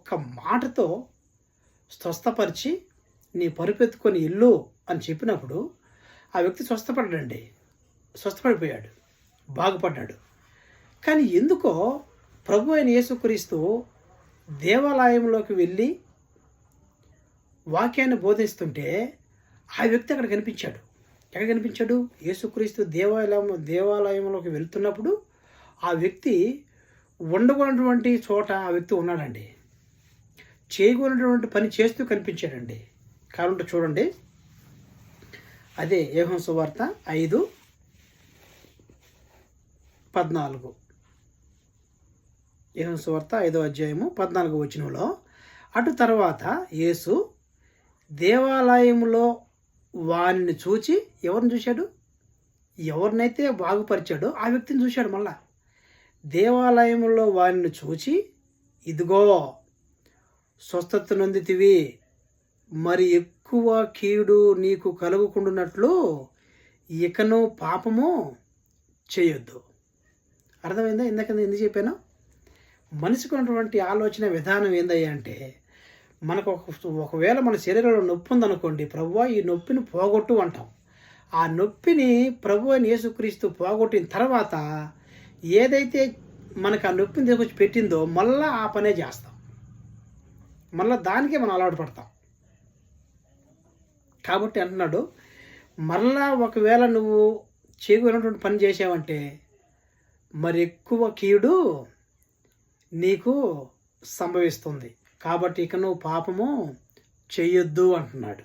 ఒక్క మాటతో స్వస్థపరిచి నీ పరుపెత్తుకొని ఇల్లు అని చెప్పినప్పుడు ఆ వ్యక్తి స్వస్థపడిపోయాడు, బాగుపడ్డాడు. కానీ ఎందుకో ప్రభు అయిన యేసుక్రీస్తు దేవాలయంలోకి వెళ్ళి వాక్యాన్ని బోధిస్తుంటే ఆ వ్యక్తి అక్కడ కనిపించాడు. ఎక్కడ కనిపించాడు? యేసుక్రీస్తు దేవాలయంలోకి వెళ్తున్నప్పుడు ఆ వ్యక్తి ఉండకూడనటువంటి చోట ఆ వ్యక్తి ఉన్నాడండి. చేయకూడనటువంటి పని చేస్తూ కనిపించాడండి. కావాలంటే చూడండి, అదే యోహాను సువార్త 5:14. యోహాను సువార్త 5వ అధ్యాయము 14వ వచనంలో, అటు తర్వాత యేసు దేవాలయంలో వారిని చూచి ఎవరిని చూశాడు? ఎవరినైతే బాగుపరిచాడో ఆ వ్యక్తిని చూశాడు. మళ్ళా దేవాలయంలో వారిని చూచి, ఇదిగో స్వస్థత నొందితివి, మరి ఎక్కువ కీడు నీకు కలుగుకుండునట్లు ఇకను పాపము చేయొద్దు. అర్థమైందా? ఎందుకు చెప్పాను? మనిషికి ఉన్నటువంటి ఆలోచన విధానం ఏందయ్యా అంటే, మనకు ఒకవేళ మన శరీరంలో నొప్పి ఉందనుకోండి, ప్రభువా ఈ నొప్పిని పోగొట్టు అంటాం. ఆ నొప్పిని ప్రభు అయిన యేసుక్రీస్తు పోగొట్టిన తర్వాత ఏదైతే మనకు ఆ నొప్పిని తీసుకొచ్చి పెట్టిందో మళ్ళీ ఆ పనే చేస్తాం, మళ్ళీ దానికే మనం అలవాటు పడతాం. కాబట్టి అంటున్నాడు, మరలా ఒకవేళ నువ్వు చేయకూడనటువంటి పని చేసావంటే మరి ఎక్కువ కీడు నీకు సంభవిస్తుంది. కాబట్టి ఇక నువ్వు పాపము చెయ్యొద్దు అంటున్నాడు.